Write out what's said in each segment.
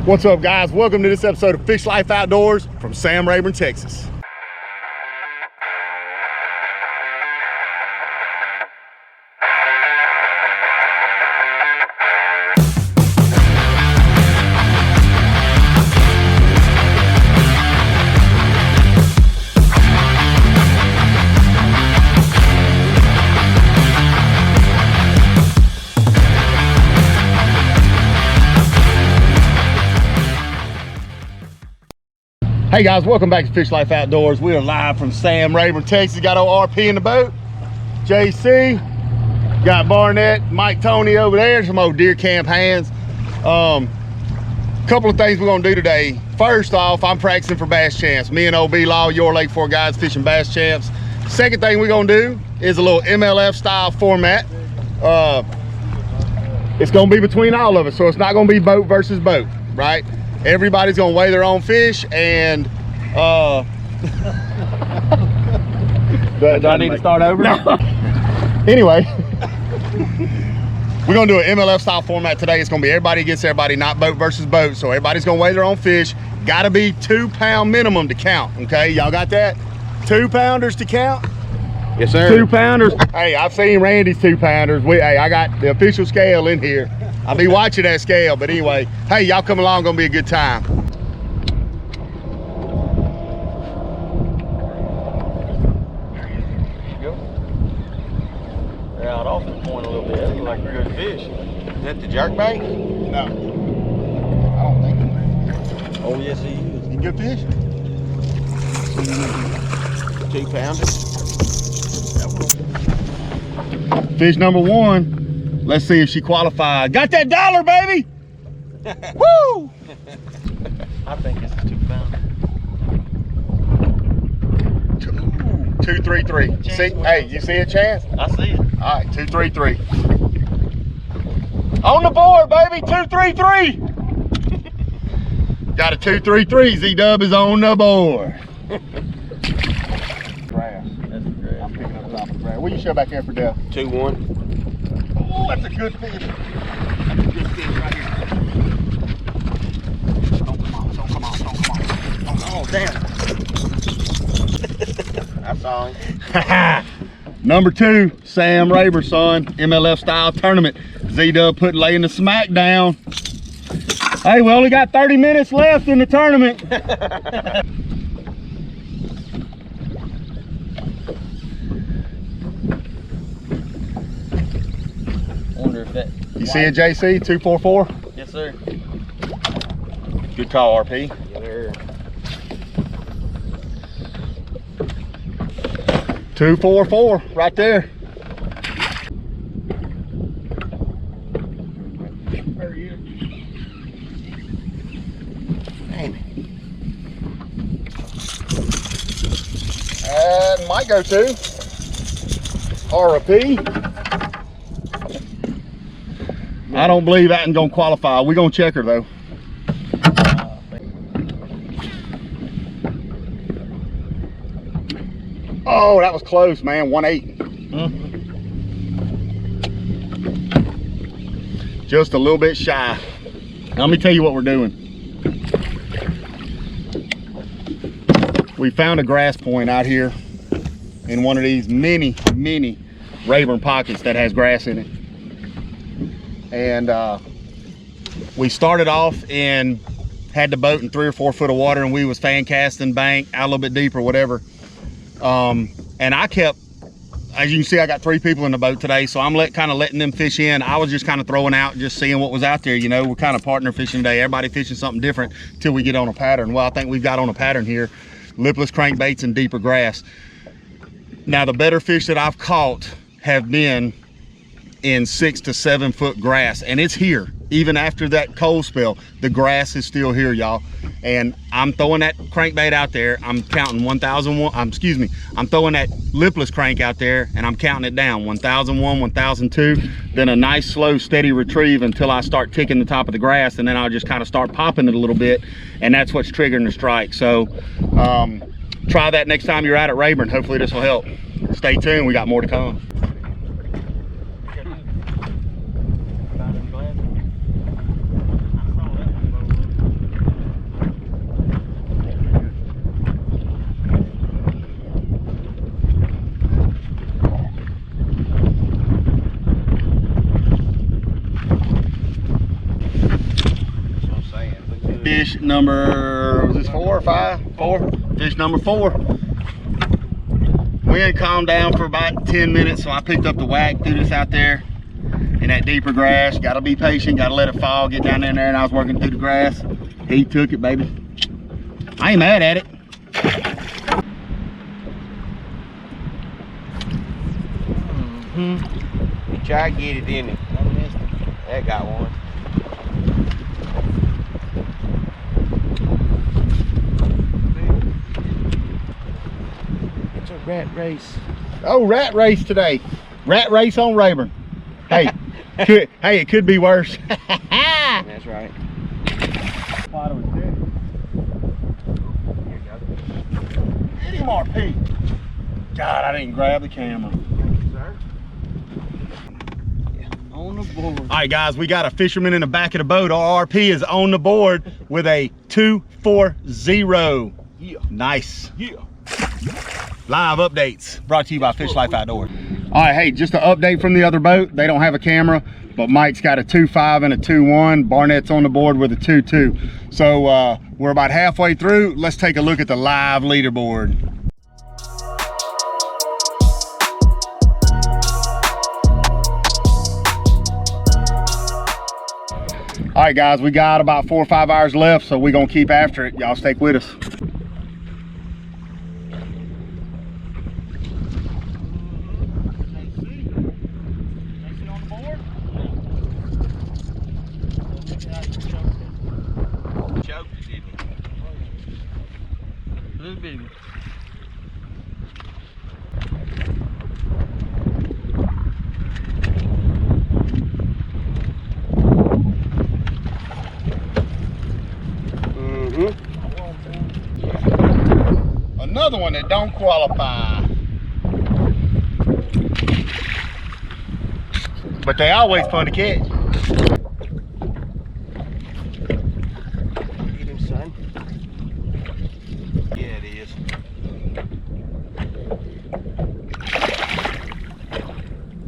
What's up, guys? Welcome to this episode of Fish Lyfe Outdoors from Sam Rayburn, Texas. Hey guys, welcome back to Fish Lyfe Outdoors. We are live from Sam Rayburn, Texas. Got old RP in the boat, JC, got Barnett, Mike Tony over there, some old deer camp hands. Couple of things we're gonna do today. First off, I'm practicing for bass champs. Me and OB Law, your Lake 4 guys, fishing bass champs. Second thing we're gonna do is a little MLF style format. It's gonna be between all of us, so it's not gonna be boat versus boat, right? Everybody's gonna weigh their own fish, and do I need to start over? No. Anyway, we're gonna do an MLF style format today. It's gonna be everybody against everybody, not boat versus boat. So everybody's gonna weigh their own fish. Gotta be 2 pound minimum to count. Okay, y'all got that? 2 pounders to count? Yes, sir. 2 pounders. Hey, I've seen Randy's 2 pounders. Hey, I got the official scale in here. I'll be watching that scale, but anyway, hey, y'all come along, gonna be a good time. There you go. They're out off the point a little bit. They look like pretty good fish. Is that the jerkbait? No, I don't think so. Oh, yes, he is. You good fish? 2 pounders. Fish number 1. Let's see if she qualified. Got that dollar, baby! Woo! I think it's a 2 pounder. 233. See, hey, you see a chance? I see it. All right, 233. On the board, baby, 233. Got a 233. Z-Dub is on the board. Grass. That's the grass. I'm picking up top of the grass. Will you shove back here for Dell? 2-1. Oh, that's a good fish. That's a good fish right here. Don't come on, don't come on, don't come on. Oh, damn. That's all. Number 2, Sam Rayburn, son. MLF style tournament. Z-Dub laying the smack down. Hey, we only got 30 minutes left in the tournament. You see it, JC? 244? Yes, sir. Good call, RP. Yes, sir. 244, right there. There he is. Damn it. Might go to RP. I don't believe that ain't gonna qualify. We're gonna check her though. Oh, that was close, man. 1.8. Just a little bit shy. Now, let me tell you what we're doing. We found a grass point out here in one of these mini Rayburn pockets that has grass in it. And we started off and had the boat in 3 or 4 foot of water, and we was fan casting bank out a little bit deeper, whatever. And I kept, as you can see, I got 3 people in the boat today, so I'm kind of letting them fish in. I was just kind of throwing out, just seeing what was out there. You know, we're kind of partner fishing today. Everybody fishing something different till we get on a pattern. Well, I think we've got on a pattern here: lipless crankbaits and deeper grass. Now, the better fish that I've caught have been in 6 to 7 foot grass, and it's here. Even after that cold spell, the grass is still here, y'all. And I'm throwing that crankbait out there. I'm counting 1,001, I'm throwing that lipless crank out there, and I'm counting it down: 1,001, 1,002, then a nice slow steady retrieve until I start ticking the top of the grass, and then I'll just kind of start popping it a little bit, and that's what's triggering the strike. So try that next time you're out at Rayburn. Hopefully this will help. Stay tuned, we got more to come. fish number, was this 4 or 5? 4. Fish number 4. Wind calmed down for about 10 minutes, so I picked up the whack, threw this out there in that deeper grass. Gotta be patient, gotta let it fall, get down in there, and I was working through the grass. He took it, baby. I ain't mad at it. You try to get it in it. That got one. It's a rat race. Oh, rat race today. Rat race on Rayburn. Hey, it could be worse. That's right. Get him, RP. God, I didn't grab the camera. Sir. Yeah, on the board. All right, guys, we got a fisherman in the back of the boat. Our RP is on the board with a 240. Yeah. Nice. Yeah. Live updates brought to you by Fish Lyfe Outdoors. All right, hey, just an update from the other boat. They don't have a camera, but Mike's got a 2.5 and a 2.1. Barnett's on the board with a 2.2. So we're about halfway through. Let's take a look at the live leaderboard. All right, guys, we got about 4 or 5 hours left, so we're gonna keep after it. Y'all stick with us. Little bit. Another one that don't qualify. But they always fun to catch. Get him, son. Yeah, it is.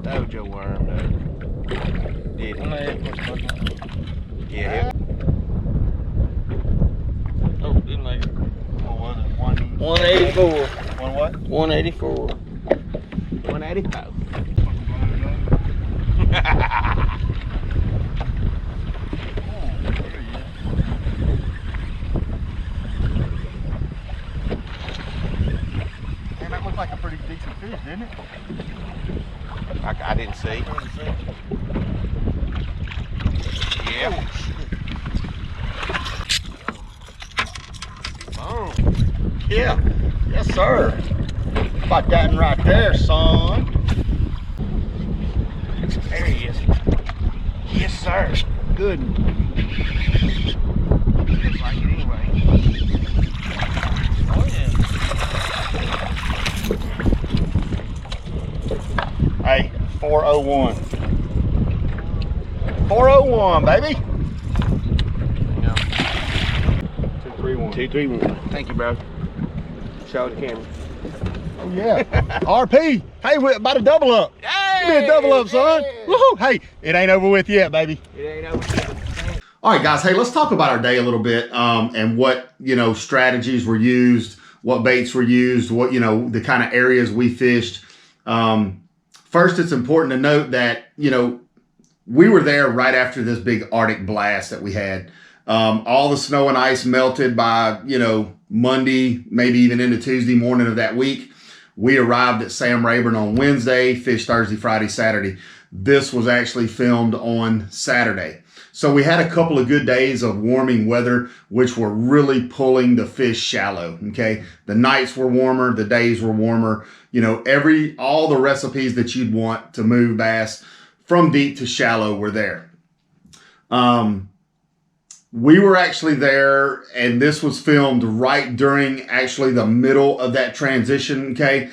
Dojo worm, though. Did he? Yeah. Oh, didn't make it. What was it? 184. One what? 184. 185. Man, that looked like a pretty decent fish, didn't it? I didn't see. Yeah. Oh. Yeah. Yes, sir. About that one right there, son. There he is. Yes, sir. Good. Feels like it anyway. Oh, yeah. Hey, 401. 401, baby. No. 231. 231. Thank you, bro. Show the camera. Oh, yeah. RP. Hey, we're about to double up. Hey, Give me a double up, son. yeah. Woohoo. Hey, it ain't over with yet, baby. It ain't over yet. All right, guys. Hey, let's talk about our day a little bit, and what, strategies were used, what baits were used, what, the kind of areas we fished. First, it's important to note that, we were there right after this big Arctic blast that we had. All the snow and ice melted by, Monday, maybe even into Tuesday morning of that week. We arrived at Sam Rayburn on Wednesday, fished Thursday, Friday, Saturday. This was actually filmed on Saturday. So we had a couple of good days of warming weather, which were really pulling the fish shallow, okay? The nights were warmer, the days were warmer. All the recipes that you'd want to move bass from deep to shallow were there. We were actually there, and this was filmed right during actually the middle of that transition, okay?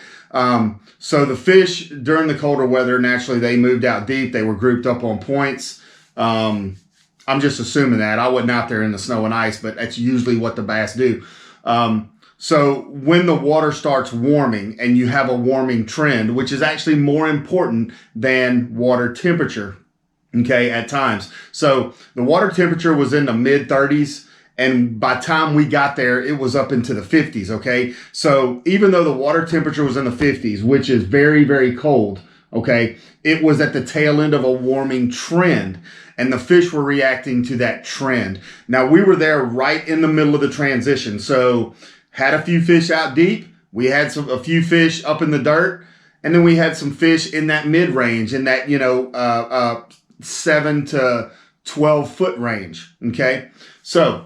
So the fish during the colder weather, naturally they moved out deep. They were grouped up on points. I'm just assuming that. I wasn't out there in the snow and ice, but that's usually what the bass do. So when the water starts warming and you have a warming trend, which is actually more important than water temperature, okay, at times. So the water temperature was in the mid 30s, And by the time we got there, it was up into the 50s, okay? So even though the water temperature was in the 50s, which is very, very cold, okay, it was at the tail end of a warming trend, and the fish were reacting to that trend. Now, we were there right in the middle of the transition, so had a few fish out deep. We had a few fish up in the dirt, and then we had some fish in that mid-range, in that, 7 to 12 foot range, okay? So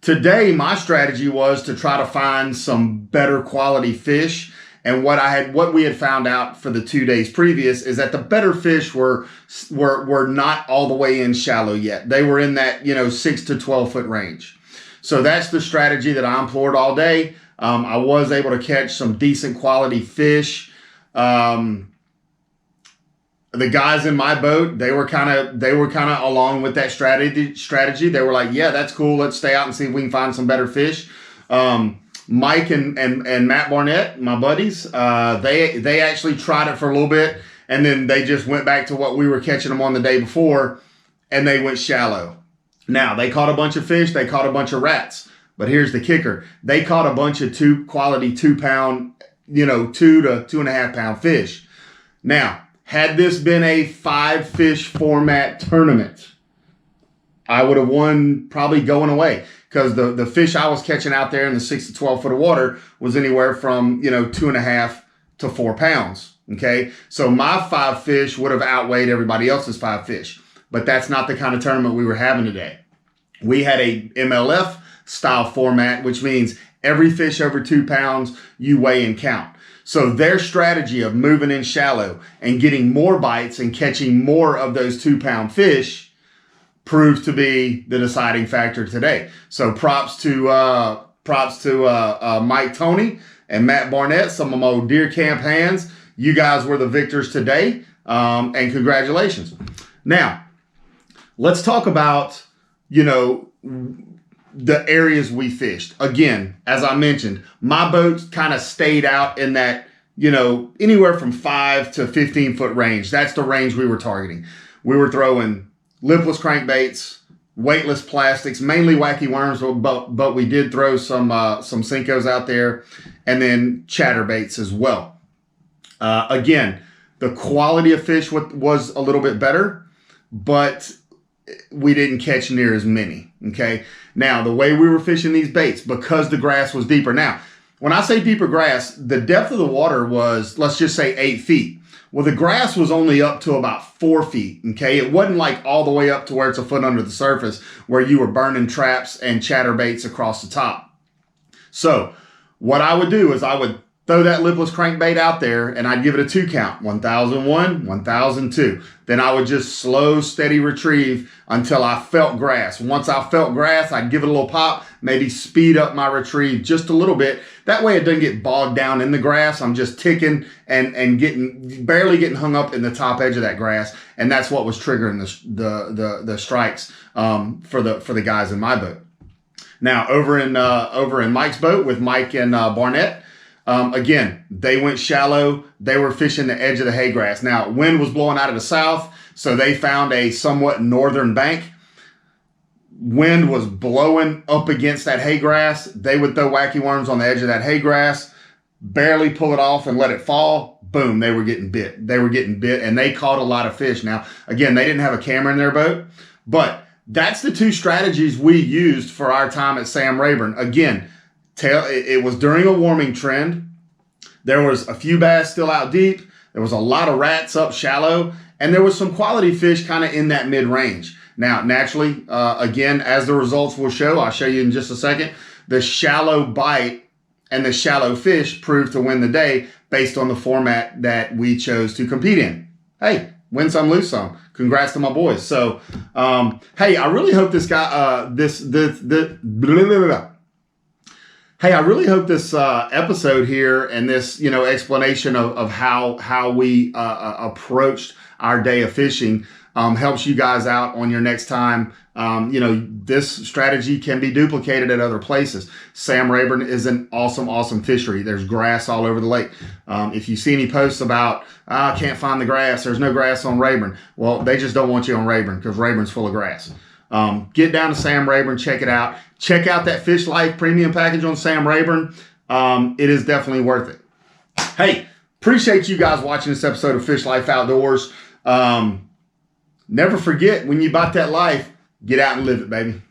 today, my strategy was to try to find some better quality fish. And what we had found out for the 2 days previous is that the better fish were not all the way in shallow yet. They were in that 6 to 12 foot range. So that's the strategy that I employed all day. I was able to catch some decent quality fish. The guys in my boat, they were kind of along with that strategy. They were like, yeah, that's cool. Let's stay out and see if we can find some better fish. Mike and Matt Barnett, my buddies, they actually tried it for a little bit, and then they just went back to what we were catching them on the day before, and they went shallow. Now, they caught a bunch of fish, they caught a bunch of rats, but here's the kicker. They caught a bunch of quality 2 pound, 2 to 2.5 pound fish. Now, had this been a 5 fish format tournament, I would have won probably going away, because the fish I was catching out there in the 6 to 12 foot of water was anywhere from 2.5 to 4 pounds. Okay, so my 5 fish would have outweighed everybody else's 5 fish, but that's not the kind of tournament we were having today. We had a MLF style format, which means every fish over 2 pounds you weigh and count. So their strategy of moving in shallow and getting more bites and catching more of those 2 pound fish proved to be the deciding factor today. So props to Mike Tony and Matt Barnett, some of my old deer camp hands. You guys were the victors today, and congratulations. Now, let's talk about, the areas we fished. Again, as I mentioned, my boat kind of stayed out in that, anywhere from 5 to 15 foot range. That's the range we were targeting. We were throwing lipless crankbaits, weightless plastics, mainly wacky worms, but we did throw some Senkos out there, and then chatterbaits as well. Again, the quality of fish was a little bit better, but we didn't catch near as many, okay? Now, the way we were fishing these baits, because the grass was deeper. Now, when I say deeper grass, the depth of the water was, let's just say 8 feet. Well, the grass was only up to about 4 feet, okay? It wasn't like all the way up to where it's a foot under the surface where you were burning traps and chatterbaits across the top. So what I would do is I would throw that lipless crankbait out there, and I'd give it a 2 count, 1001, 1002. Then I would just slow, steady retrieve until I felt grass. Once I felt grass, I'd give it a little pop, maybe speed up my retrieve just a little bit. That way it doesn't get bogged down in the grass. I'm just ticking and barely getting hung up in the top edge of that grass. And that's what was triggering the strikes for the guys in my boat. Now, over in Mike's boat with Mike and Barnett, again, they went shallow. They were fishing the edge of the hay grass. Now, wind was blowing out of the south, so they found a somewhat northern bank. Wind was blowing up against that hay grass. They would throw wacky worms on the edge of that hay grass, barely pull it off and let it fall. Boom, they were getting bit. And they caught a lot of fish. Now, again, they didn't have a camera in their boat, but that's the 2 strategies we used for our time at Sam Rayburn. Again, it was during a warming trend. There was a few bass still out deep. There was a lot of rats up shallow, and there was some quality fish kind of in that mid-range. Now, naturally, again, as the results will show, I'll show you in just a second, the shallow bite and the shallow fish proved to win the day based on the format that we chose to compete in. Hey, win some, lose some. Congrats to my boys. So, hey, I really hope this guy, Hey, I really hope this episode here and this, explanation of how we approached our day of fishing helps you guys out on your next time. This strategy can be duplicated at other places. Sam Rayburn is an awesome, awesome fishery. There's grass all over the lake. If you see any posts about, I can't find the grass, there's no grass on Rayburn. Well, they just don't want you on Rayburn because Rayburn's full of grass. Get down to Sam Rayburn, check it out. Check out that Fish Lyfe premium package on Sam Rayburn. It is definitely worth it. Hey, appreciate you guys watching this episode of Fish Lyfe Outdoors. Never forget, when you bought that life, get out and live it, baby.